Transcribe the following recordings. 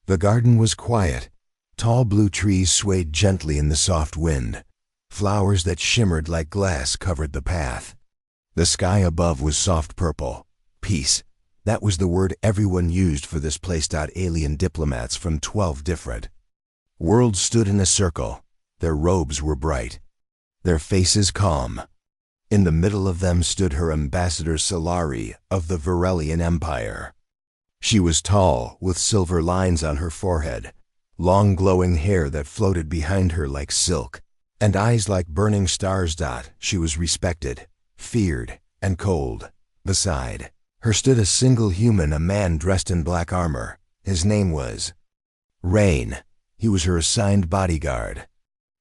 The garden was quiet. Tall blue trees swayed gently in the soft wind. Flowers that shimmered like glass covered the path. The sky above was soft purple. Peace. That was the word everyone used for this place. Alien diplomats from 12 different worlds stood in a circle. Their robes were bright, their faces calm. In the middle of them stood her ambassador Solari of the Varelian Empire. She was tall, with silver lines on her forehead, long glowing hair that floated behind her like silk, and eyes like burning stars. She was respected, feared, and cold. Beside her stood a single human, a man dressed in black armor. His name was Rain. He was her assigned bodyguard.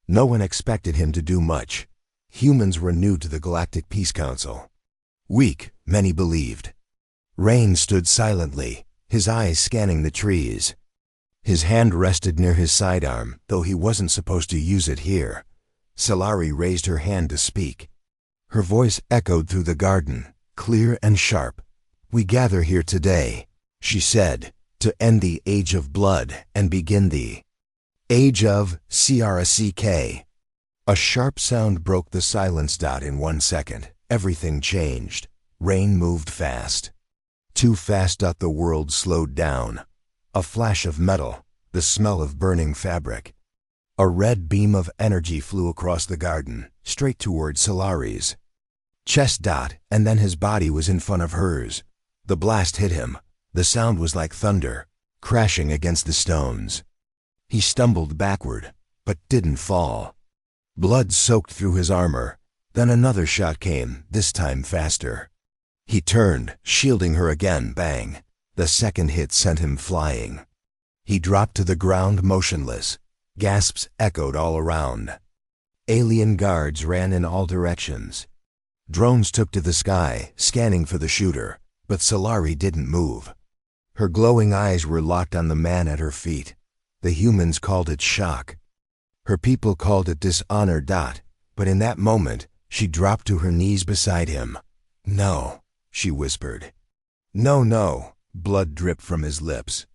No one expected him to do much. Humans were new to the Galactic Peace Council. Weak, many believed. Rain stood silently, his eyes scanning the trees. His hand rested near his sidearm, though he wasn't supposed to use it here. Solari raised her hand to speak. Her voice echoed through the garden, clear and sharp. "We gather here today," she said, "to end the Age of Blood and begin the Age of CRSCK. A sharp sound broke the silence. In 1 second, everything changed. Rain moved fast. Too fast. The world slowed down. A flash of metal, the smell of burning fabric. A red beam of energy flew across the garden, straight toward Solari's chest. And then his body was in front of hers. The blast hit him. The sound was like thunder, crashing against the stones. He stumbled backward, but didn't fall. Blood soaked through his armor. Then another shot came, this time faster. He turned, shielding her again. Bang! The second hit sent him flying. He dropped to the ground motionless. Gasps echoed all around. Alien guards ran in all directions. Drones took to the sky, scanning for the shooter, but Solari didn't move. Her glowing eyes were locked on the man at her feet. The humans called it shock. Her people called it dishonor. But in that moment, she dropped to her knees beside him. "No," she whispered. "No, no." Blood dripped from his lips.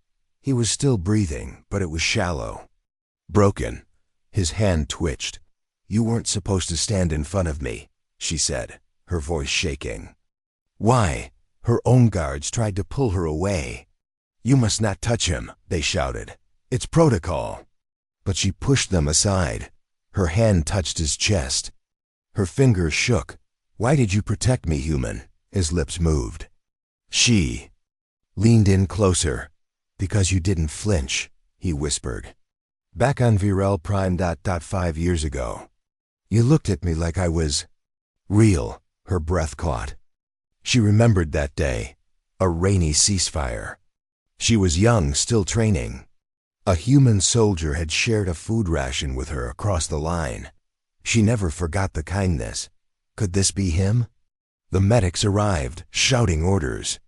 He was still breathing, but it was shallow. Broken. His hand twitched. "You weren't supposed to stand in front of me," she said, her voice shaking. "Why?" Her own guards tried to pull her away. "You must not touch him," they shouted. "It's protocol." But she pushed them aside. Her hand touched his chest. Her fingers shook. "Why did you protect me, human?" His lips moved. She leaned in closer. "Because you didn't flinch," he whispered. "Back on Virel Prime. 5 years ago. You looked at me like I was real." Her breath caught. She remembered that day. A rainy ceasefire. She was young, still training. A human soldier had shared a food ration with her across the line. She never forgot the kindness. Could this be him? The medics arrived, shouting orders.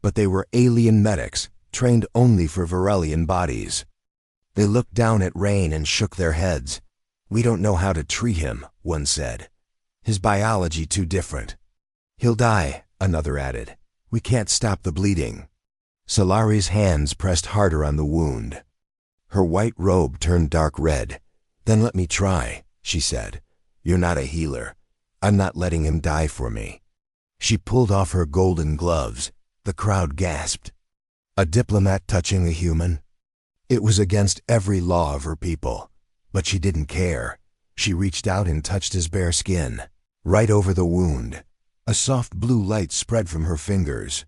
But they were alien medics, trained only for Varelian bodies. They looked down at Rain and shook their heads. "We don't know how to treat him," one said. "His biology too different." "He'll die," another added. "We can't stop the bleeding." Solari's hands pressed harder on the wound. Her white robe turned dark red. "Then let me try," she said. "You're not a healer. I'm not letting him die for me." She pulled off her golden gloves. The crowd gasped. A diplomat touching a human? It was against every law of her people. But she didn't care. She reached out and touched his bare skin, right over the wound. A soft blue light spread from her fingers.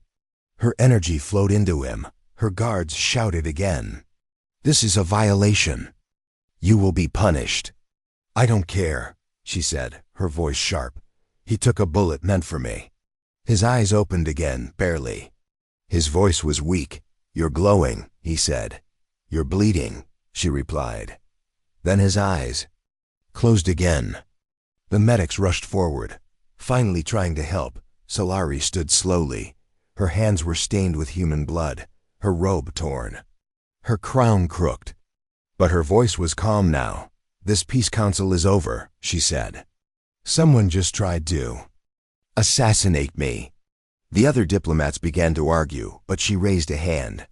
Her energy flowed into him. Her guards shouted again. "This is a violation. You will be punished." "I don't care," she said, her voice sharp. "He took a bullet meant for me." His eyes opened again, barely. His voice was weak. "You're glowing," he said. "You're bleeding," she replied. Then his eyes closed again. The medics rushed forward, finally trying to help. Solari stood slowly. Her hands were stained with human blood, her robe torn, her crown crooked. But her voice was calm now. "This peace council is over," she said. "Someone just tried to assassinate me." The other diplomats began to argue, but she raised a hand.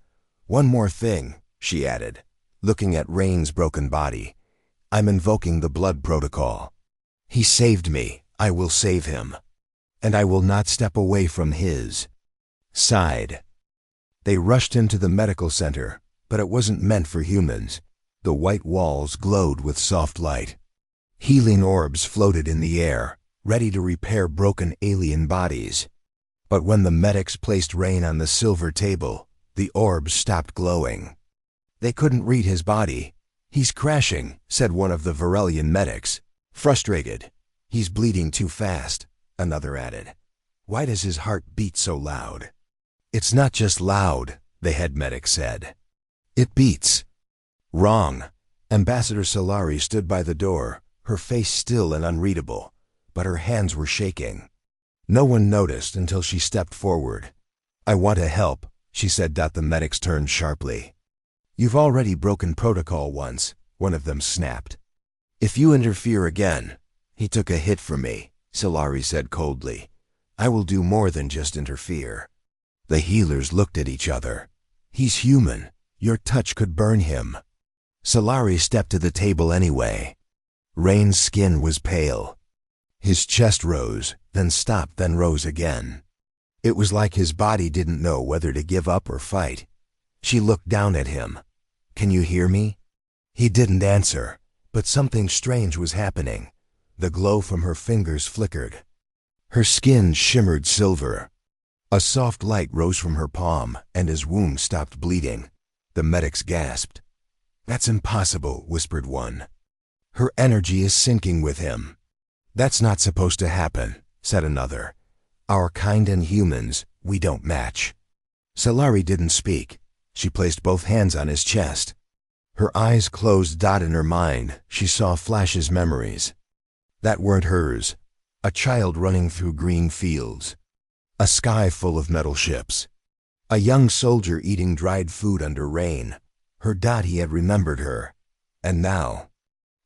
"One more thing," she added, looking at Rain's broken body. "I'm invoking the blood protocol. He saved me, I will save him. And I will not step away from his side." They rushed into the medical center, but it wasn't meant for humans. The white walls glowed with soft light. Healing orbs floated in the air, ready to repair broken alien bodies. But when the medics placed Rain on the silver table, the orbs stopped glowing. They couldn't read his body. "He's crashing," said one of the Varelian medics. Frustrated. "He's bleeding too fast," another added. "Why does his heart beat so loud?" "It's not just loud," the head medic said. "It beats." "Wrong." Ambassador Solari stood by the door, her face still and unreadable, but her hands were shaking. No one noticed until she stepped forward. "I want to help," she said. The medics turned sharply. "You've already broken protocol once," one of them snapped. "If you interfere again—" "He took a hit from me," Solari said coldly. "I will do more than just interfere." The healers looked at each other. "He's human. Your touch could burn him." Solari stepped to the table anyway. Rain's skin was pale. His chest rose, then stopped, then rose again. It was like his body didn't know whether to give up or fight. She looked down at him. "Can you hear me?" He didn't answer, but something strange was happening. The glow from her fingers flickered. Her skin shimmered silver. A soft light rose from her palm, and his wound stopped bleeding. The medics gasped. "That's impossible," whispered one. "Her energy is sinking with him." "That's not supposed to happen," said another. "Our kind and humans, we don't match." Solari didn't speak. She placed both hands on his chest. Her eyes closed. In her mind, she saw flashes, memories that weren't hers. A child running through green fields. A sky full of metal ships. A young soldier eating dried food under rain. Her. He had remembered her. And now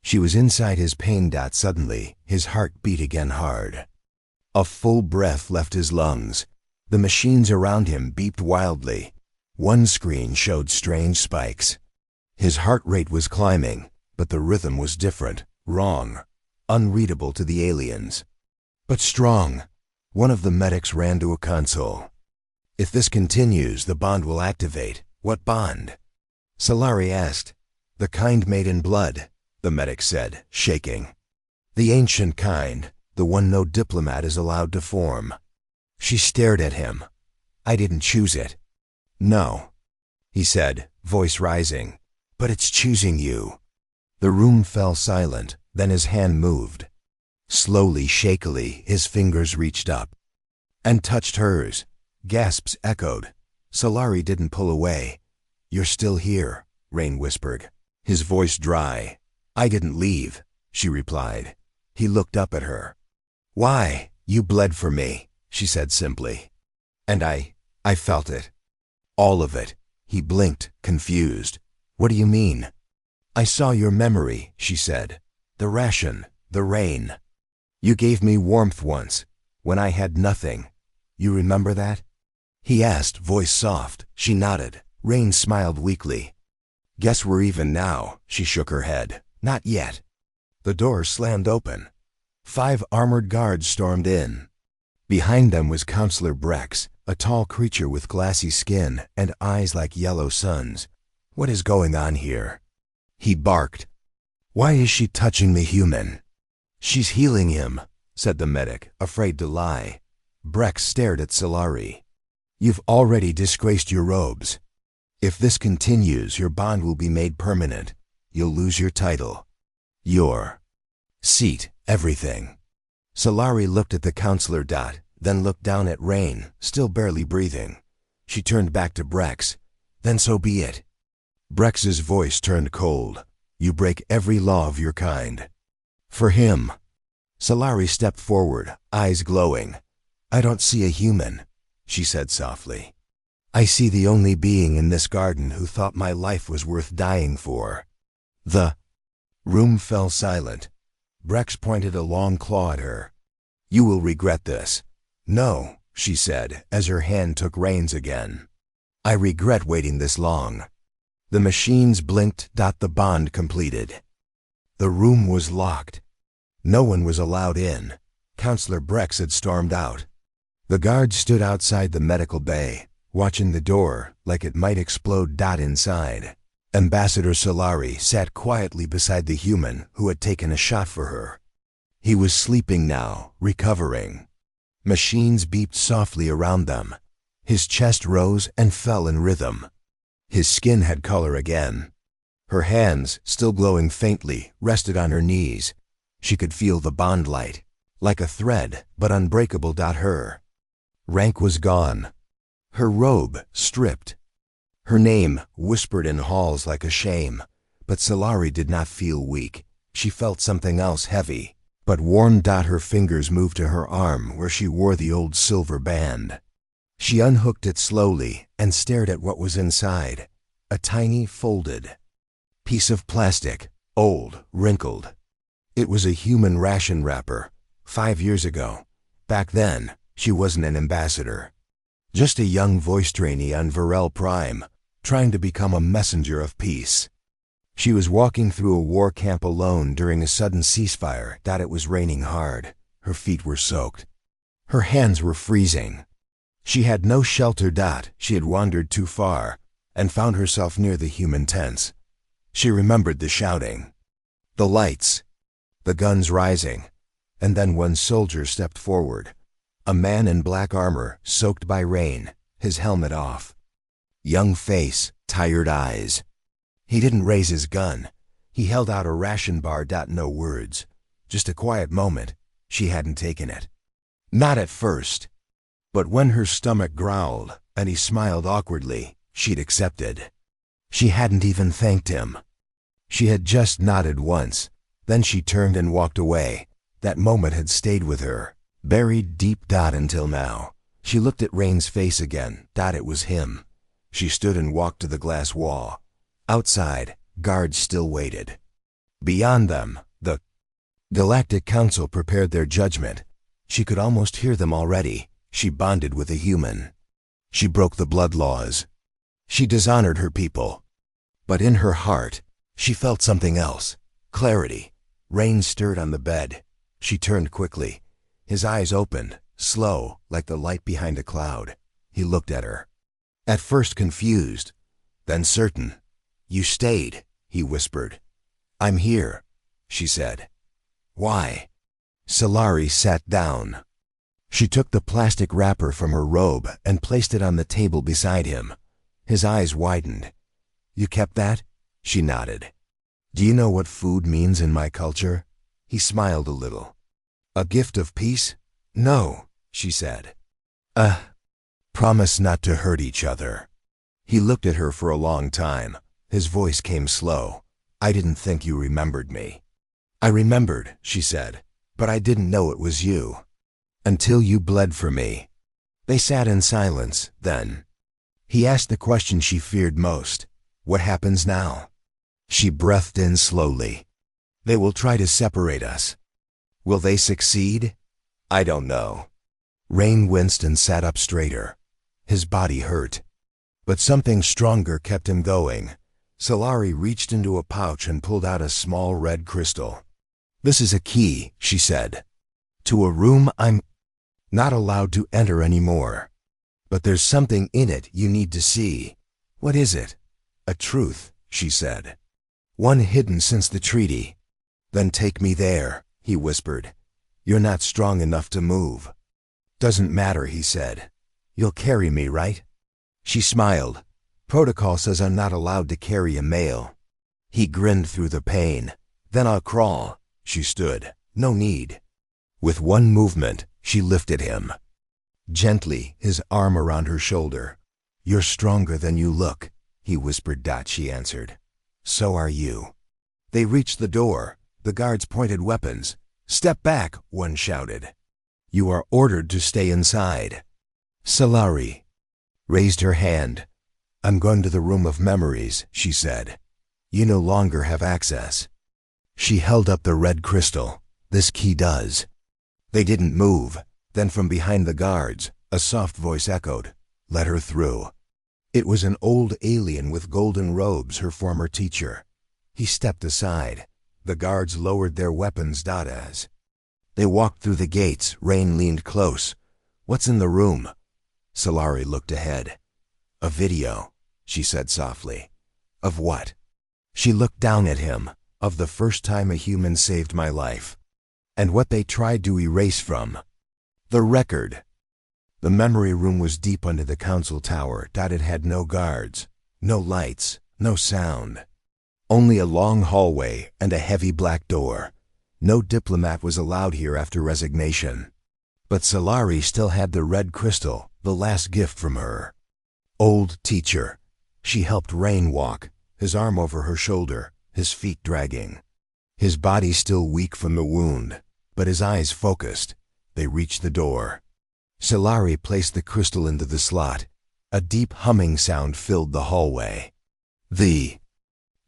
she was inside his pain. Suddenly, his heart beat again hard. A full breath left his lungs. The machines around him beeped wildly. One screen showed strange spikes. His heart rate was climbing, but the rhythm was different, wrong, unreadable to the aliens. But strong. One of the medics ran to a console. "If this continues, the bond will activate." "What bond?" Solari asked. "The kind made in blood," the medic said, shaking. "The ancient kind, the one no diplomat is allowed to form." She stared at him. "I didn't choose it." "No," he said, voice rising. "But it's choosing you." The room fell silent, then his hand moved. Slowly, shakily, his fingers reached up and touched hers. Gasps echoed. Solari didn't pull away. "You're still here," Rain whispered, his voice dry. "I didn't leave," she replied. He looked up at her. "Why? You bled for me," she said simply. "And I felt it. All of it." He blinked, confused. "What do you mean?" "I saw your memory," she said. "The ration, the rain. You gave me warmth once, when I had nothing. You remember that?" He asked, voice soft. She nodded. Rain smiled weakly. "Guess we're even now," she shook her head. "Not yet." The door slammed open. 5 armored guards stormed in. Behind them was Counselor Brex, a tall creature with glassy skin and eyes like yellow suns. "What is going on here?" he barked. "Why is she touching the human?" "She's healing him," said the medic, afraid to lie. Brex stared at Solari. "You've already disgraced your robes. If this continues, your bond will be made permanent. You'll lose your title, your seat, everything." Solari looked at the counselor. Then looked down at Rain, still barely breathing. She turned back to Brex. "Then so be it." Brex's voice turned cold. "You break every law of your kind. For him." Solari stepped forward, eyes glowing. "I don't see a human," she said softly. "I see the only being in this garden who thought my life was worth dying for." The room fell silent. Brex pointed a long claw at her. "You will regret this." "No," she said, as her hand took reins again. "I regret waiting this long." The machines blinked. The bond completed. The room was locked. No one was allowed in. Counselor Brex had stormed out. The guards stood outside the medical bay, watching the door like it might explode. Inside, Ambassador Solari sat quietly beside the human who had taken a shot for her. He was sleeping now, recovering. Machines beeped softly around them. His chest rose and fell in rhythm. His skin had color again. Her hands, still glowing faintly, rested on her knees. She could feel the bond light, like a thread, but unbreakable. Her rank was gone. Her robe stripped. Her name whispered in halls like a shame. But Solari did not feel weak. She felt something else heavy, but warm. Her fingers moved to her arm where she wore the old silver band. She unhooked it slowly and stared at what was inside. A tiny, folded piece of plastic, old, wrinkled. It was a human ration wrapper. 5 years ago. Back then, she wasn't an ambassador. Just a young voice trainee on Varel Prime, trying to become a messenger of peace. She was walking through a war camp alone during a sudden ceasefire. It was raining hard. Her feet were soaked. Her hands were freezing. She had no shelter. She had wandered too far and found herself near the human tents. She remembered the shouting, the lights, the guns rising, and then one soldier stepped forward. A man in black armor, soaked by rain, his helmet off. Young face, tired eyes. He didn't raise his gun. He held out a ration bar. No words. Just a quiet moment. She hadn't taken it. Not at first. But when her stomach growled and he smiled awkwardly, she'd accepted. She hadn't even thanked him. She had just nodded once. Then she turned and walked away. That moment had stayed with her, buried deep. Until now. She looked at Rain's face again. It was him. She stood and walked to the glass wall. Outside, guards still waited. Beyond them, the Galactic Council prepared their judgment. She could almost hear them already. She bonded with a human. She broke the blood laws. She dishonored her people. But in her heart, she felt something else. Clarity. Rain stirred on the bed. She turned quickly. His eyes opened, slow, like the light behind a cloud. He looked at her. At first confused, then certain. "You stayed," he whispered. "I'm here," she said. "Why?" Solari sat down. She took the plastic wrapper from her robe and placed it on the table beside him. His eyes widened. "You kept that?" She nodded. "Do you know what food means in my culture?" He smiled a little. "A gift of peace?" "No," she said. Promise not to hurt each other." He looked at her for a long time. His voice came slow. "I didn't think you remembered me." "I remembered," she said, "but I didn't know it was you. Until you bled for me." They sat in silence, then. He asked the question she feared most. "What happens now?" She breathed in slowly. "They will try to separate us." "Will they succeed?" "I don't know." Rain winced and sat up straighter. His body hurt. But something stronger kept him going. Solari reached into a pouch and pulled out a small red crystal. "This is a key," she said, "to a room I'm not allowed to enter anymore. But there's something in it you need to see." "What is it?" "A truth," she said. "One hidden since the treaty." "Then take me there," he whispered. "You're not strong enough to move." "Doesn't matter," he said. "You'll carry me, right?" She smiled. "Protocol says I'm not allowed to carry a male." He grinned through the pain. "Then I'll crawl." She stood. "No need." With one movement, she lifted him. Gently, his arm around her shoulder. "You're stronger than you look," he whispered. She answered. "So are you." They reached the door. The guards pointed weapons. "Step back," one shouted. "You are ordered to stay inside." Solari raised her hand. "I'm going to the room of memories," she said. "You no longer have access." She held up the red crystal. "This key does." They didn't move. Then from behind the guards, a soft voice echoed, "Let her through." It was an old alien with golden robes, her former teacher. He stepped aside. The guards lowered their weapons as they walked through the gates. Rain leaned close. "What's in the room?" Solari looked ahead. "A video," she said softly. "Of what?" She looked down at him. "Of the first time a human saved my life. And what they tried to erase from the record." The memory room was deep under the council tower. It had no guards, no lights, no sound. Only a long hallway and a heavy black door. No diplomat was allowed here after resignation. But Solari still had the red crystal, the last gift from her old teacher. She helped Rain walk, his arm over her shoulder, his feet dragging. His body still weak from the wound, but his eyes focused. They reached the door. Solari placed the crystal into the slot. A deep humming sound filled the hallway. The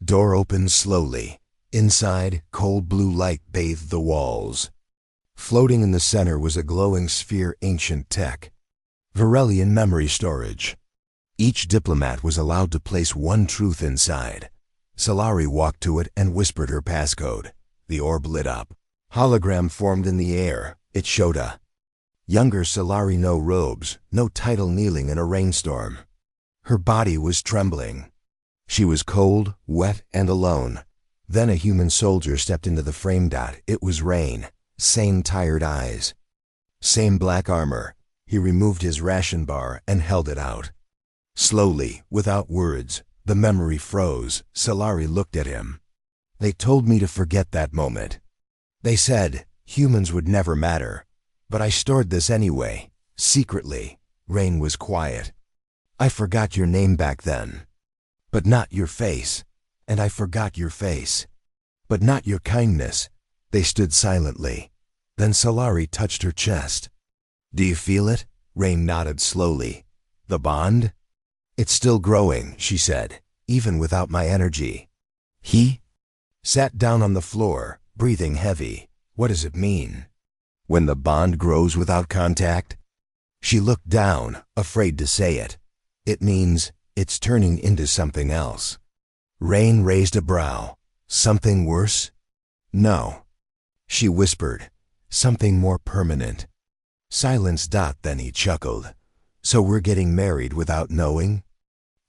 door opened slowly. Inside, cold blue light bathed the walls. Floating in the center was a glowing sphere, ancient tech. Varelian memory storage. Each diplomat was allowed to place one truth inside. Solari walked to it and whispered her passcode. The orb lit up. Hologram formed in the air. It showed a younger Solari, no robes, no title, kneeling in a rainstorm. Her body was trembling. She was cold, wet, and alone. Then a human soldier stepped into the frame. It was Rain. Same tired eyes. Same black armor. He removed his ration bar and held it out. Slowly, without words, the memory froze. Solari looked at him. "They told me to forget that moment. They said humans would never matter. But I stored this anyway, secretly." Rain was quiet. "I forgot your name back then. But not your face. And I forgot your face. But not your kindness." They stood silently. Then Solari touched her chest. "Do you feel it?" Rain nodded slowly. "The bond?" "It's still growing," she said, "even without my energy." He sat down on the floor, breathing heavy. "What does it mean? When the bond grows without contact?" She looked down, afraid to say it. "It means it's turning into something else." Rain raised a brow. "Something worse?" "No," she whispered. "Something more permanent." Silence. Then he chuckled. "So we're getting married without knowing?"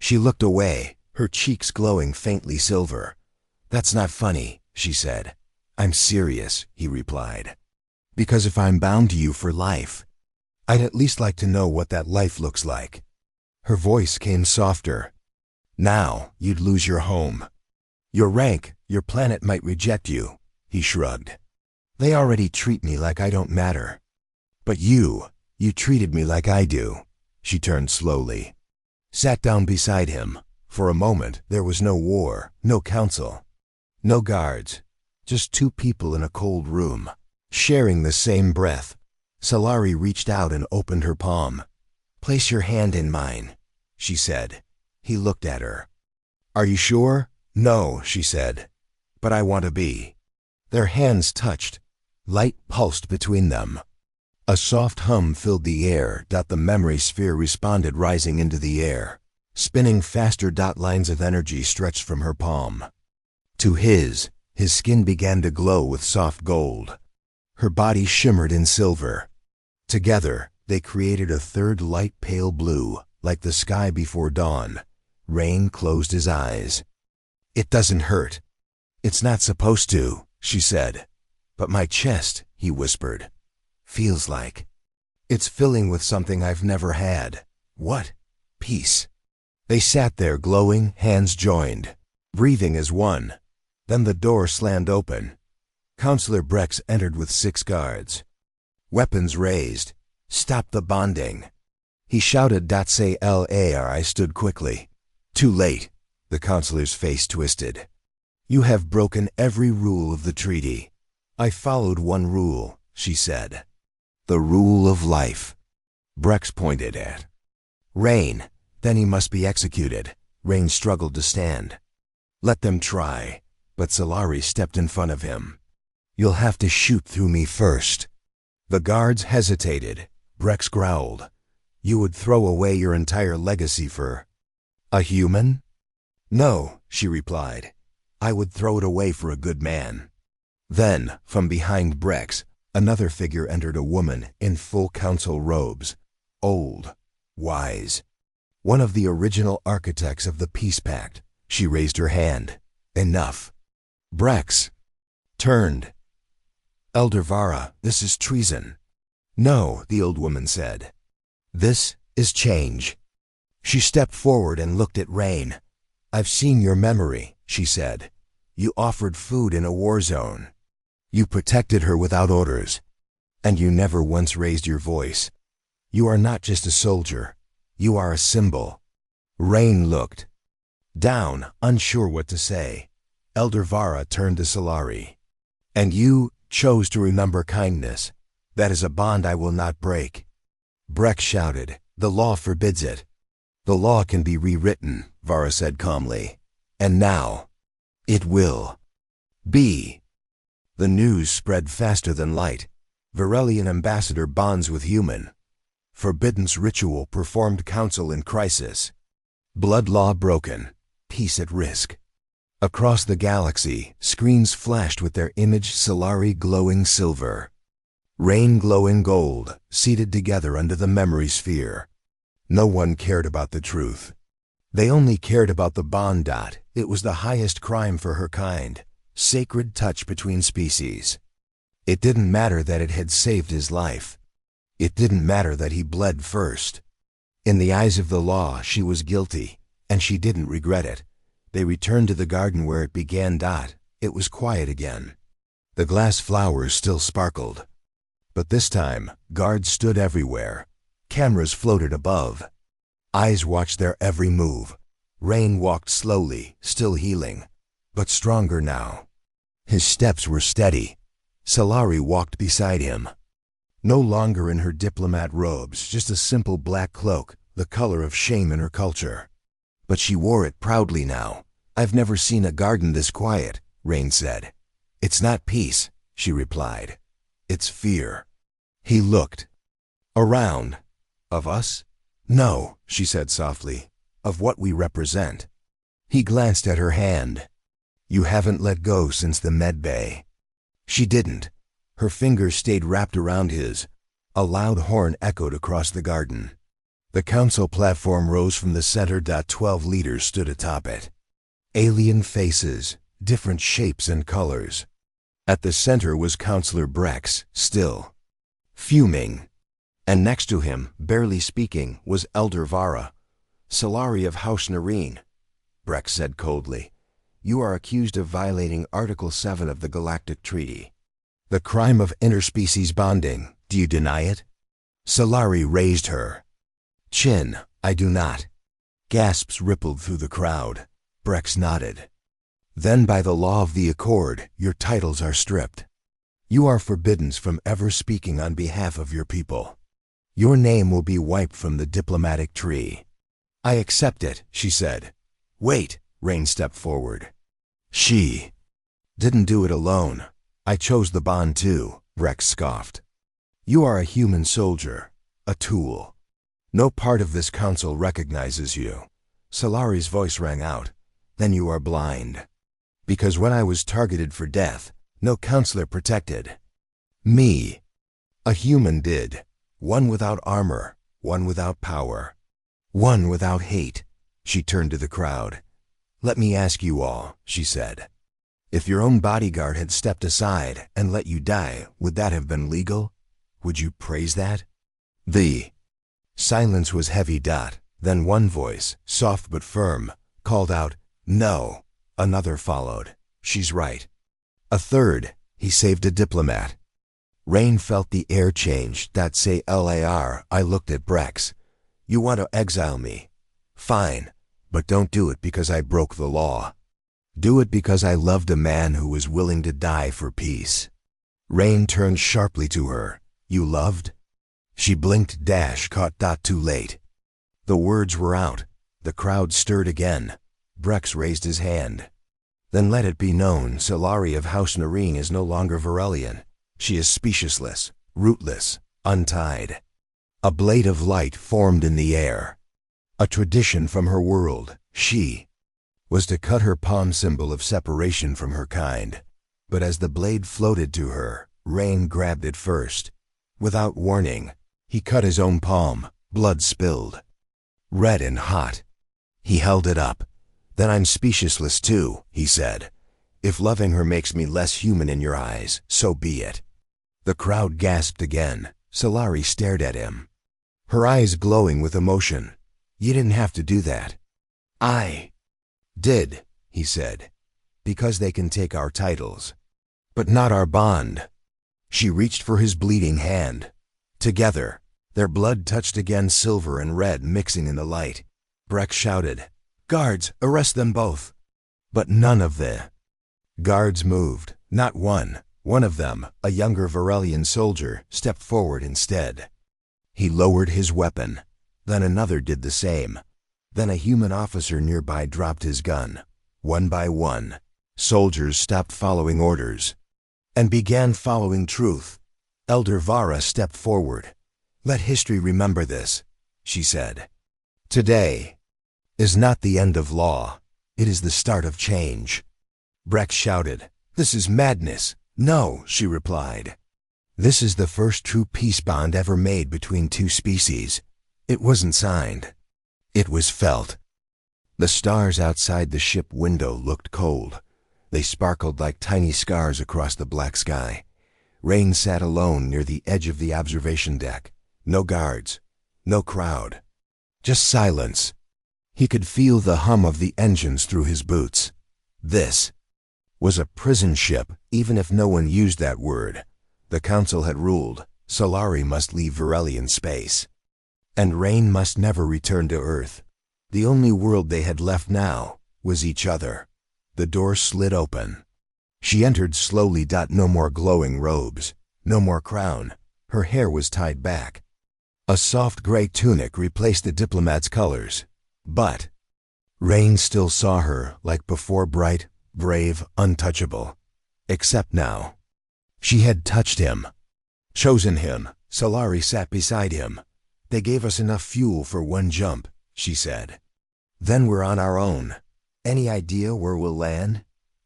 She looked away, her cheeks glowing faintly silver. "That's not funny," she said. "I'm serious," he replied. "Because if I'm bound to you for life, I'd at least like to know what that life looks like." Her voice came softer. "Now you'd lose your home. Your rank, your planet might reject you." He shrugged. "They already treat me like I don't matter. But you treated me like I do." She turned slowly, sat down beside him. For a moment there was no war, no council, no guards, just two people in a cold room, sharing the same breath. Solari reached out and opened her palm. "Place your hand in mine," she said. He looked at her. "Are you sure?" "No," she said. "But I want to be." Their hands touched. Light pulsed between them. A soft hum filled the air. The memory sphere responded, rising into the air, spinning faster. Lines of energy stretched from her palm to his. His skin began to glow with soft gold. Her body shimmered in silver. Together, they created a third light, pale blue, like the sky before dawn. Rain closed his eyes. "It doesn't hurt." "It's not supposed to," she said. "But my chest," he whispered, "feels like it's filling with something I've never had." "What?" "Peace." They sat there glowing, hands joined, breathing as one. Then the door slammed open. Counselor Brex entered with 6 guards. Weapons raised. "Stop the bonding," he shouted. "Say LAR." I stood quickly. "Too late." The counselor's face twisted. "You have broken every rule of the treaty." "I followed one rule," she said. "The rule of life." Brex pointed at Rain. "Then he must be executed." Rain struggled to stand. "Let them try." But Solari stepped in front of him. "You'll have to shoot through me first." The guards hesitated. Brex growled. "You would throw away your entire legacy for A human? No, she replied. I would throw it away for a good man. Then, from behind Brex, another figure entered, a woman in full council robes, old, wise. One of the original architects of the peace pact. She raised her hand. Enough. Brex turned. Elder Vara, this is treason. No, the old woman said. This is change. She stepped forward and looked at Rain. I've seen your memory, she said. You offered food in a war zone. You protected her without orders. And you never once raised your voice. You are not just a soldier. You are a symbol. Rain looked down, unsure what to say. Elder Vara turned to Solari. And you chose to remember kindness. That is a bond I will not break. Brex shouted, the law forbids it. The law can be rewritten, Vara said calmly. And now, it will be. The news spread faster than light. Varelian ambassador bonds with human. Forbiddance ritual performed, council in crisis. Blood law broken. Peace at risk. Across the galaxy, screens flashed with their image, Solari glowing silver. Rain glowing gold, seated together under the memory sphere. No one cared about the truth. They only cared about the bond. It was the highest crime for her kind. Sacred touch between species. It didn't matter that it had saved his life. It didn't matter that he bled first. In the eyes of the law, she was guilty, and she didn't regret it. They returned to the garden where it began. It was quiet again. The glass flowers still sparkled. But this time, guards stood everywhere. Cameras floated above. Eyes watched their every move. Rain walked slowly, still healing, but stronger now. His steps were steady. Solari walked beside him. No longer in her diplomat robes, just a simple black cloak, the color of shame in her culture. But she wore it proudly now. I've never seen a garden this quiet, Rain said. It's not peace, she replied. It's fear. He looked around. Of us? No, she said softly. Of what we represent. He glanced at her hand. You haven't let go since the med bay. She didn't. Her fingers stayed wrapped around his. A loud horn echoed across the garden. The council platform rose from the center. 12 leaders stood atop it. Alien faces, different shapes and colors. At the center was Counselor Brex, still, fuming. And next to him, barely speaking, was Elder Vara. Solari of House Nareen, Brex said coldly. You are accused of violating Article 7 of the Galactic Treaty. The crime of interspecies bonding. Do you deny it? Solari raised her chin. I do not. Gasps rippled through the crowd. Brex nodded. Then by the law of the Accord, your titles are stripped. You are forbidden from ever speaking on behalf of your people. Your name will be wiped from the diplomatic tree. I accept it, she said. Wait, Rain stepped forward. She didn't do it alone. I chose the bond too, Brex scoffed. You are a human soldier, a tool. No part of this council recognizes you. Solari's voice rang out. Then you are blind. Because when I was targeted for death, no counselor protected me. A human did. One without armor, one without power, one without hate. She turned to the crowd. Let me ask you all, she said. If your own bodyguard had stepped aside and let you die, would that have been legal? Would you praise that? The silence was heavy. Then one voice, soft but firm, called out, no. Another followed. She's right. A third, he saved a diplomat. Rain felt the air change. Say LAR. I looked at Brex. You want to exile me? Fine, but don't do it because I broke the law. Do it because I loved a man who was willing to die for peace. Rain turned sharply to her. You loved? She blinked. Caught. Too late. The words were out. The crowd stirred again. Brex raised his hand. Then let it be known, Solari of House Nareen is no longer Varelian. She is speciousless, rootless, untied. A blade of light formed in the air. A tradition from her world. She was to cut her palm, symbol of separation from her kind. But as the blade floated to her, Rain grabbed it first. Without warning, he cut his own palm. Blood spilled. Red and hot. He held it up. "Then I'm speechless too," he said. "If loving her makes me less human in your eyes, so be it." The crowd gasped again. Solari stared at him, her eyes glowing with emotion. "You didn't have to do that." "I did," he said, "because they can take our titles, but not our bond." She reached for his bleeding hand. Together, their blood touched again, silver and red mixing in the light. Breck shouted, "Guards, arrest them both!" But none of the guards moved. Not one. One of them, a younger Varelian soldier, stepped forward instead. He lowered his weapon. Then another did the same. Then a human officer nearby dropped his gun. One by one, soldiers stopped following orders and began following truth. Elder Vara stepped forward. "Let history remember this," she said. "Today is not the end of law. It is the start of change." Breck shouted, "This is madness." "No," she replied. "This is the first true peace bond ever made between two species. It wasn't signed. It was felt." The stars outside the ship window looked cold. They sparkled like tiny scars across the black sky. Rain sat alone near the edge of the observation deck. No guards, no crowd, just silence. He could feel the hum of the engines through his boots. This was a prison ship, even if no one used that word. The council had ruled Solari must leave Varelian space, and Rain must never return to Earth. The only world they had left now was each other. The door slid open. She entered slowly. No more glowing robes, no more crown. Her hair was tied back. A soft gray tunic replaced the diplomat's colors. But Rain still saw her like before, bright, brave, untouchable. Except now, she had touched him, chosen him. Solari sat beside him. "They gave us enough fuel for one jump," she said. "Then we're on our own. Any idea where we'll land?"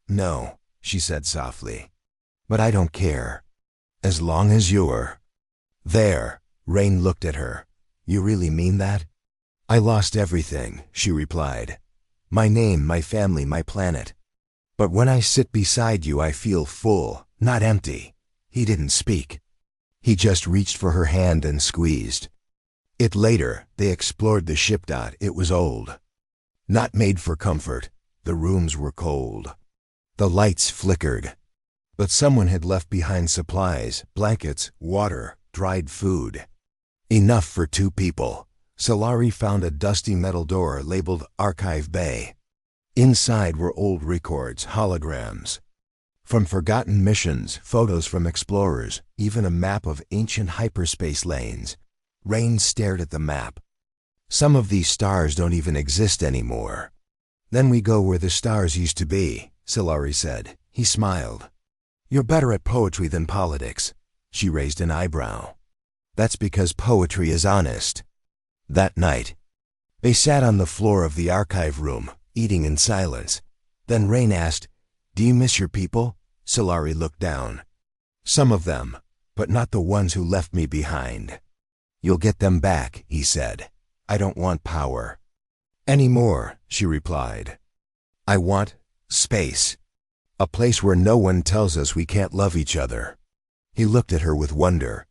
"No," she said softly. "But I don't care. As long as you're there." Rain looked at her. "You really mean that?" "I lost everything," she replied. "My name, my family, my planet. But when I sit beside you, I feel full, not empty." He didn't speak. He just reached for her hand and squeezed it. Later, they explored the ship. It was old, not made for comfort. The rooms were cold. The lights flickered. But someone had left behind supplies, blankets, water, dried food. Enough for 2 people. Solari found a dusty metal door labeled Archive Bay. Inside were old records, holograms from forgotten missions, photos from explorers, even a map of ancient hyperspace lanes. Rain stared at the map. "Some of these stars don't even exist anymore." "Then we go where the stars used to be," Solari said. He smiled. "You're better at poetry than politics." She raised an eyebrow. "That's because poetry is honest." That night, they sat on the floor of the archive room, eating in silence. Then Rain asked, "Do you miss your people?" Solari looked down. "Some of them, but not the ones who left me behind." "You'll get them back," he said. "I don't want power anymore," she replied. "I want space. A place where no one tells us we can't love each other." He looked at her with wonder.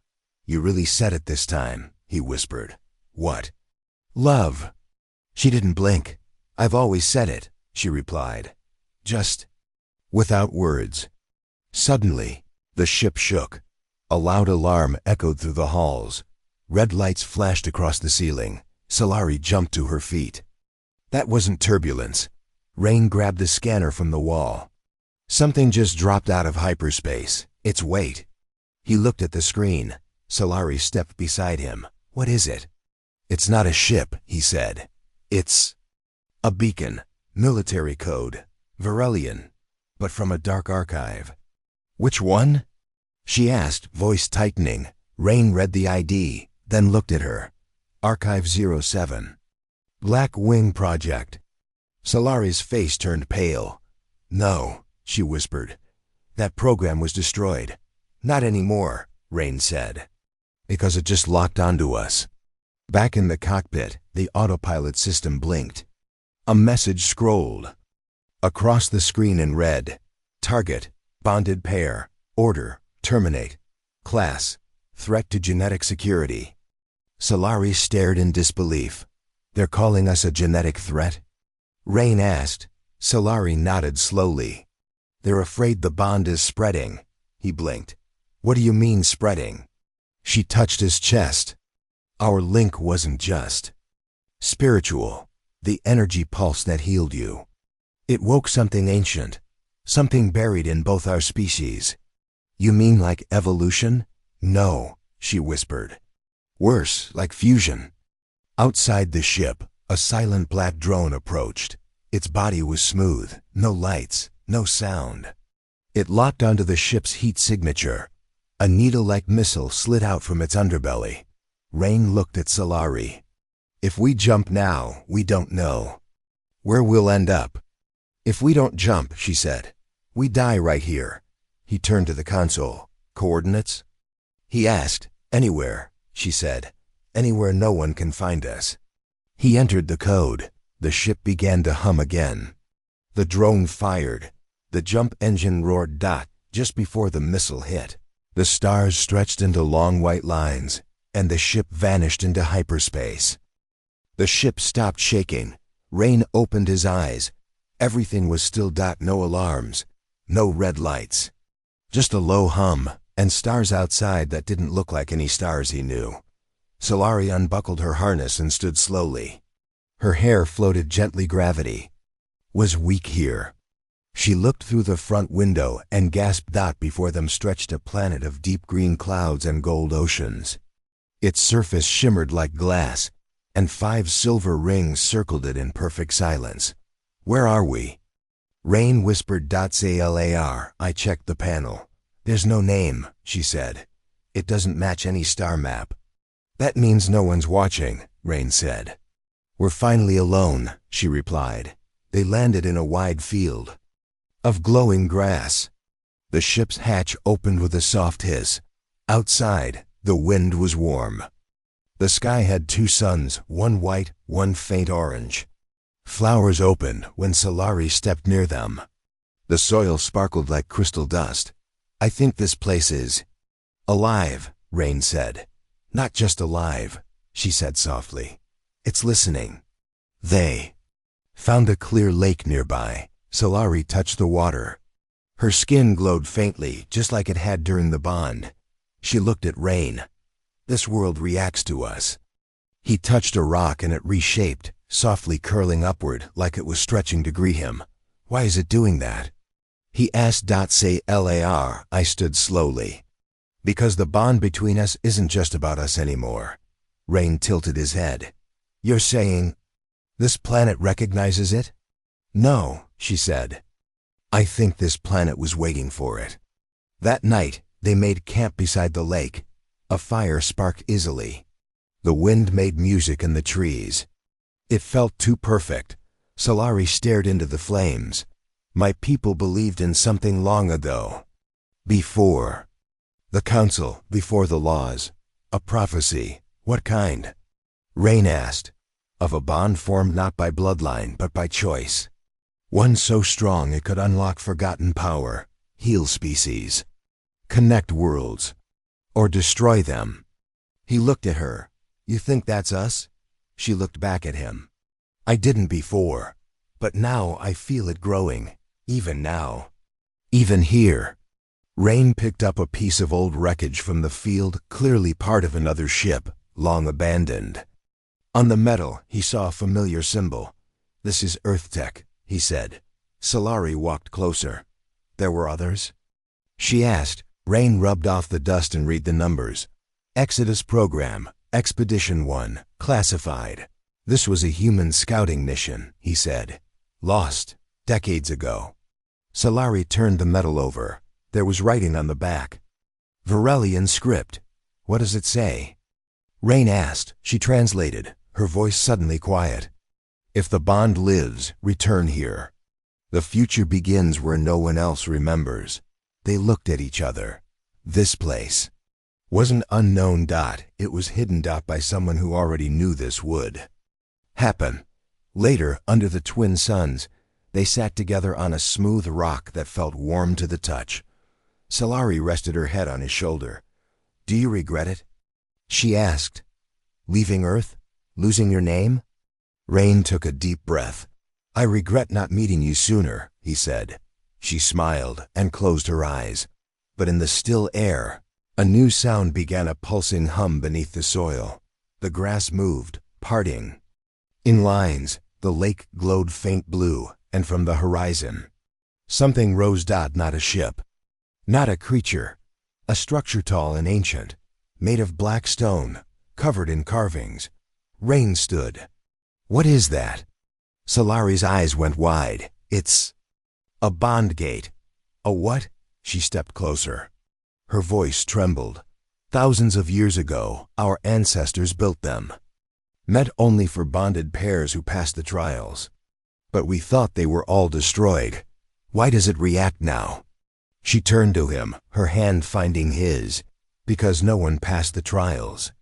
"You really said it this time," he whispered. "What?" "Love." She didn't blink. "I've always said it," she replied. Just without words. Suddenly, the ship shook. A loud alarm echoed through the halls. Red lights flashed across the ceiling. Solari jumped to her feet. That wasn't turbulence. Rain grabbed the scanner from the wall. Something just dropped out of hyperspace. Its weight. He looked at the screen. Solari stepped beside him. "What is it?" "It's not a ship," he said. "It's a beacon. Military code. Varelian. But from a dark archive." "Which one?" she asked, voice tightening. Rain read the ID, then looked at her. "Archive 07. Black Wing Project. Solari's face turned pale. No, she whispered. That program was destroyed. Not anymore, Rain said. Because it just locked onto us. Back in the cockpit, the autopilot system blinked. A message scrolled. Across the screen in red. Target, bonded pair, order, terminate. Class, threat to genetic security. Solari stared in disbelief. They're calling us a genetic threat? Rain asked. Solari nodded slowly. They're afraid the bond is spreading. He blinked. What do you mean spreading? She touched his chest. Our link wasn't just spiritual, the energy pulse that healed you. It woke something ancient, something buried in both our species. You mean like evolution? No, she whispered. Worse, like fusion. Outside the ship, a silent black drone approached. Its body was smooth, no lights, no sound. It locked onto the ship's heat signature. A needle-like missile slid out from its underbelly. Rain looked at Solari. If we jump now, we don't know where we'll end up. If we don't jump, she said, we die right here. He turned to the console. Coordinates? He asked. Anywhere, she said. Anywhere no one can find us. He entered the code. The ship began to hum again. The drone fired. The jump engine roared just before the missile hit. The stars stretched into long white lines, and the ship vanished into hyperspace. The ship stopped shaking. Rain opened his eyes. Everything was still. No alarms, no red lights. Just a low hum, and stars outside that didn't look like any stars he knew. Solari unbuckled her harness and stood slowly. Her hair floated gently. Gravity was weak here. She looked through the front window and gasped. Before them stretched a planet of deep green clouds and gold oceans. Its surface shimmered like glass, and 5 silver rings circled it in perfect silence. Where are we? Rain whispered. "Salar." I checked the panel. There's no name, she said. It doesn't match any star map. That means no one's watching, Rain said. We're finally alone, she replied. They landed in a wide field of glowing grass. The ship's hatch opened with a soft hiss. Outside, the wind was warm. The sky had 2 suns, one white, one faint orange. Flowers opened when Solari stepped near them. The soil sparkled like crystal dust. I think this place is alive, Rain said. Not just alive, she said softly. It's listening. They found a clear lake nearby. Solari touched the water. Her skin glowed faintly, just like it had during the bond. She looked at Rain. This world reacts to us. He touched a rock and it reshaped, softly curling upward like it was stretching to greet him. Why is it doing that? He asked. "Salar." I stood slowly. Because the bond between us isn't just about us anymore. Rain tilted his head. You're saying this planet recognizes it? No, she said. I think this planet was waiting for it. That night, they made camp beside the lake. A fire sparked easily. The wind made music in the trees. It felt too perfect. Solari stared into the flames. My people believed in something long ago. Before the council, before the laws. A prophecy. What kind? Rain asked. Of a bond formed not by bloodline, but by choice. One so strong it could unlock forgotten power, heal species, connect worlds, or destroy them. He looked at her. You think that's us? She looked back at him. I didn't before, but now I feel it growing, even now. Even here. Rain picked up a piece of old wreckage from the field, clearly part of another ship, long abandoned. On the metal, he saw a familiar symbol. This is Earth Tech, he said. Solari walked closer. There were others? She asked. Rain rubbed off the dust and read the numbers. Exodus Program, Expedition 1, classified. This was a human scouting mission, he said. Lost, decades ago. Solari turned the metal over. There was writing on the back. Varelian script. What does it say? Rain asked. She translated, her voice suddenly quiet. If the bond lives, return here. The future begins where no one else remembers. They looked at each other. This place wasn't unknown. It was hidden. By someone who already knew this would happen. Later, under the twin suns, they sat together on a smooth rock that felt warm to the touch. Solari rested her head on his shoulder. Do you regret it? She asked. Leaving Earth? Losing your name? Rain took a deep breath. I regret not meeting you sooner, he said. She smiled and closed her eyes. But in the still air, a new sound began, a pulsing hum beneath the soil. The grass moved, parting. In lines, the lake glowed faint blue, and from the horizon, something rose. Not a ship, not a creature, a structure tall and ancient, made of black stone, covered in carvings. Rain stood. What is that? Solari's eyes went wide. It's a bond gate. A what? She stepped closer. Her voice trembled. Thousands of years ago, our ancestors built them. Meant only for bonded pairs who passed the trials. But we thought they were all destroyed. Why does it react now? She turned to him, her hand finding his. Because no one passed the trials.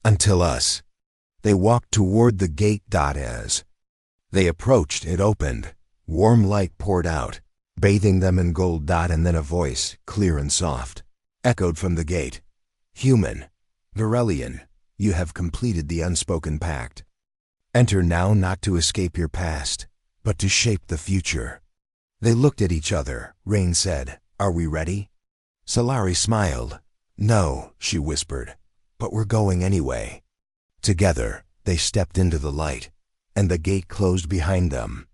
Until us. They walked toward the gate. As they approached, it opened. Warm light poured out, bathing them in gold. And then a voice, clear and soft, echoed from the gate. Human, Virelian, you have completed the unspoken pact. Enter now, not to escape your past, but to shape the future. They looked at each other. Rain said, Are we ready? Solari smiled. No, she whispered, but we're going anyway. Together, they stepped into the light, and the gate closed behind them.